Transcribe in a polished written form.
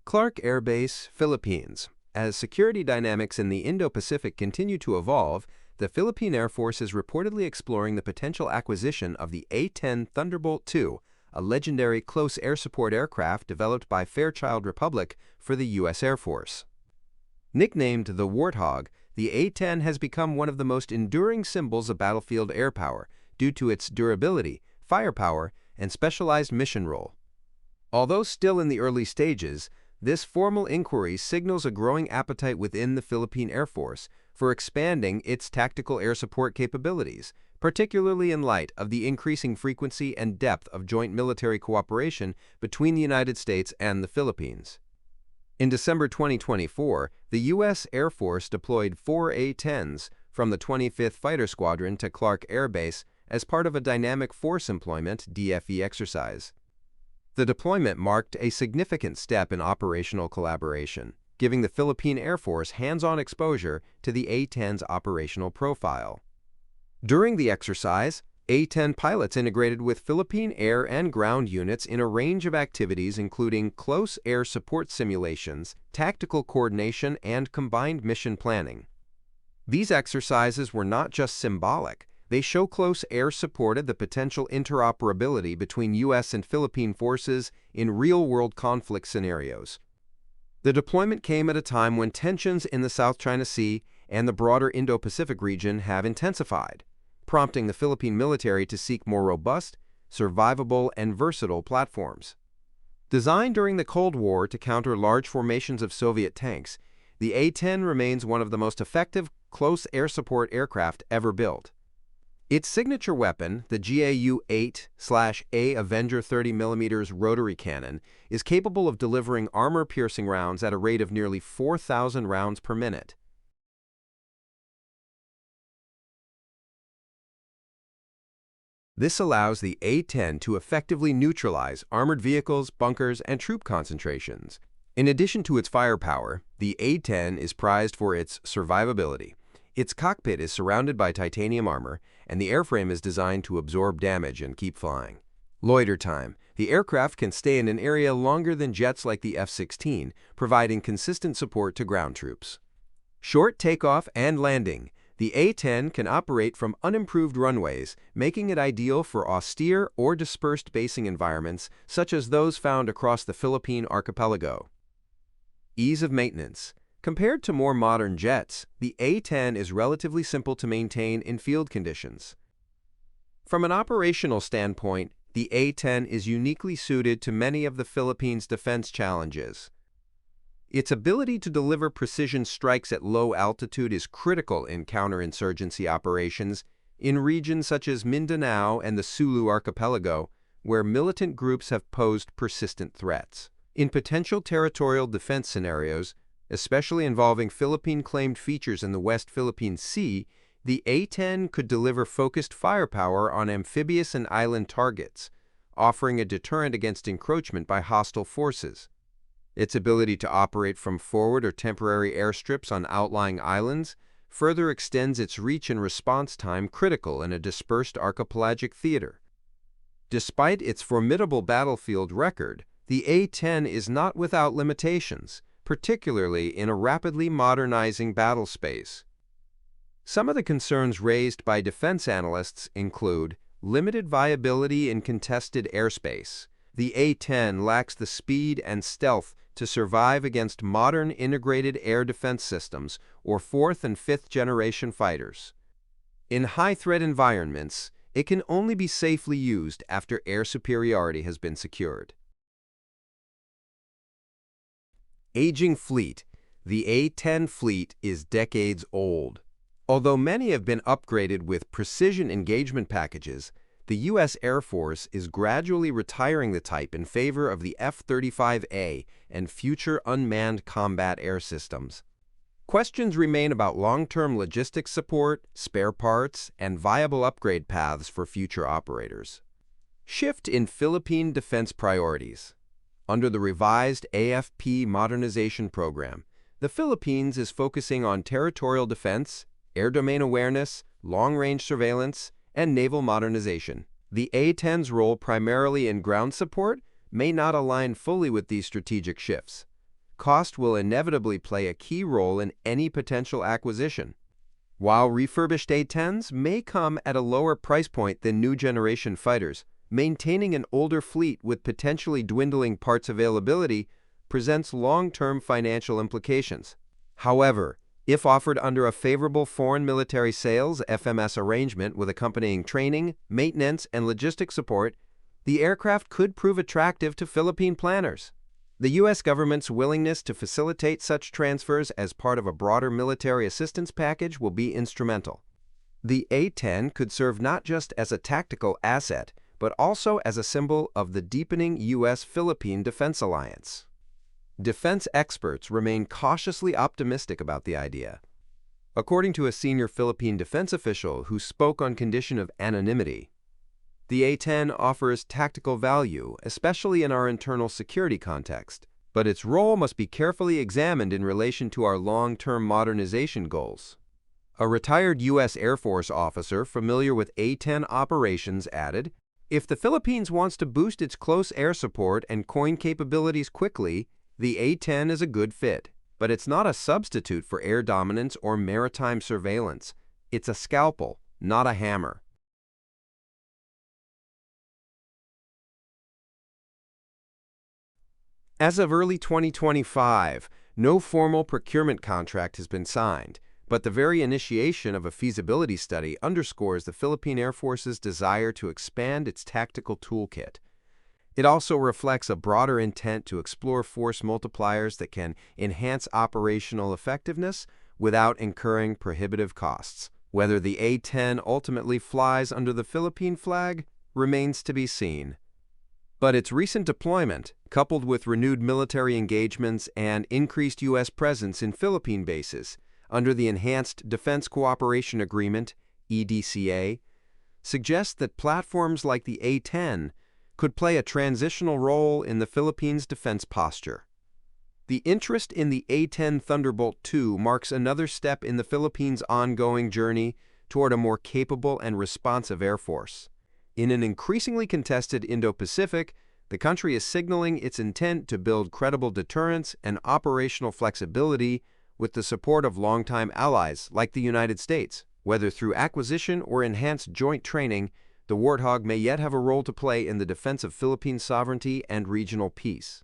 Clark Air Base, Philippines. As security dynamics in the Indo-Pacific continue to evolve, the Philippine Air Force is reportedly exploring the potential acquisition of the A-10 Thunderbolt II, a legendary close air support aircraft developed by Fairchild Republic for the U.S. Air Force. Nicknamed the Warthog, the A-10 has become one of the most enduring symbols of battlefield air power due to its durability, firepower, and specialized mission role. Although still in the early stages, this formal inquiry signals a growing appetite within the Philippine Air Force for expanding its tactical air support capabilities, particularly in light of the increasing frequency and depth of joint military cooperation between the United States and the Philippines. In December 2024, the U.S. Air Force deployed 4 A-10s from the 25th Fighter Squadron to Clark Air Base as part of a Dynamic Force Employment (DFE) exercise. The deployment marked a significant step in operational collaboration, giving the Philippine Air Force hands-on exposure to the A-10's operational profile. During the exercise, A-10 pilots integrated with Philippine air and ground units in a range of activities including close air support simulations, tactical coordination, and combined mission planning. These exercises were not just symbolic. They show close air supported the potential interoperability between U.S. and Philippine forces in real-world conflict scenarios. The deployment came at a time when tensions in the South China Sea and the broader Indo-Pacific region have intensified, prompting the Philippine military to seek more robust, survivable, and versatile platforms. Designed during the Cold War to counter large formations of Soviet tanks, the A-10 remains one of the most effective close air support aircraft ever built. Its signature weapon, the GAU-8/A Avenger 30mm rotary cannon, is capable of delivering armor-piercing rounds at a rate of nearly 4,000 rounds per minute. This allows the A-10 to effectively neutralize armored vehicles, bunkers, and troop concentrations. In addition to its firepower, the A-10 is prized for its survivability. Its cockpit is surrounded by titanium armor, and the airframe is designed to absorb damage and keep flying. Loiter time. The aircraft can stay in an area longer than jets like the F-16, providing consistent support to ground troops. Short takeoff and landing. The A-10 can operate from unimproved runways, making it ideal for austere or dispersed basing environments such as those found across the Philippine archipelago. Ease of maintenance. Compared to more modern jets, the A-10 is relatively simple to maintain in field conditions. From an operational standpoint, the A-10 is uniquely suited to many of the Philippines' defense challenges. Its ability to deliver precision strikes at low altitude is critical in counterinsurgency operations in regions such as Mindanao and the Sulu archipelago, where militant groups have posed persistent threats. In potential territorial defense scenarios, especially involving Philippine-claimed features in the West Philippine Sea, the A-10 could deliver focused firepower on amphibious and island targets, offering a deterrent against encroachment by hostile forces. Its ability to operate from forward or temporary airstrips on outlying islands further extends its reach and response time critical in a dispersed archipelagic theater. Despite its formidable battlefield record, the A-10 is not without limitations, particularly in a rapidly modernizing battle space. Some of the concerns raised by defense analysts include limited viability in contested airspace. The A-10 lacks the speed and stealth to survive against modern integrated air defense systems or 4th and 5th generation fighters. In high-threat environments, it can only be safely used after air superiority has been secured. Aging fleet. The A-10 fleet is decades old. Although many have been upgraded with precision engagement packages, the U.S. Air Force is gradually retiring the type in favor of the F-35A and future unmanned combat air systems. Questions remain about long-term logistics support, spare parts, and viable upgrade paths for future operators. Shift in Philippine defense priorities. Under the revised AFP modernization program, the Philippines is focusing on territorial defense, air domain awareness, long-range surveillance, and naval modernization. The A-10's role primarily in ground support may not align fully with these strategic shifts. cost will inevitably play a key role in any potential acquisition. While refurbished A-10s may come at a lower price point than new generation fighters, maintaining an older fleet with potentially dwindling parts availability presents long-term financial implications. However, if offered under a favorable foreign military sales (FMS) arrangement with accompanying training, maintenance, and logistic support, the aircraft could prove attractive to Philippine planners. The U.S. government's willingness to facilitate such transfers as part of a broader military assistance package will be instrumental. The A-10 could serve not just as a tactical asset, but also as a symbol of the deepening U.S.-Philippine defense alliance. Defense experts remain cautiously optimistic about the idea. According to a senior Philippine defense official who spoke on condition of anonymity, the A-10 offers tactical value, especially in our internal security context, but its role must be carefully examined in relation to our long-term modernization goals. A retired U.S. Air Force officer familiar with A-10 operations added, "If the Philippines wants to boost its close air support and coin capabilities quickly, the A-10 is a good fit. But it's not a substitute for air dominance or maritime surveillance. It's a scalpel, not a hammer." As of early 2025, no formal procurement contract has been signed, but the very initiation of a feasibility study underscores the Philippine Air Force's desire to expand its tactical toolkit. It also reflects a broader intent to explore force multipliers that can enhance operational effectiveness without incurring prohibitive costs. Whether the A-10 ultimately flies under the Philippine flag remains to be seen. But its recent deployment, coupled with renewed military engagements and increased U.S. presence in Philippine bases under the Enhanced Defense Cooperation Agreement, EDCA, suggests that platforms like the A-10 could play a transitional role in the Philippines' defense posture. The interest in the A-10 Thunderbolt II marks another step in the Philippines' ongoing journey toward a more capable and responsive air force. In an increasingly contested Indo-Pacific, the country is signaling its intent to build credible deterrence and operational flexibility with the support of longtime allies like the United States. Whether through acquisition or enhanced joint training, the Warthog may yet have a role to play in the defense of Philippine sovereignty and regional peace.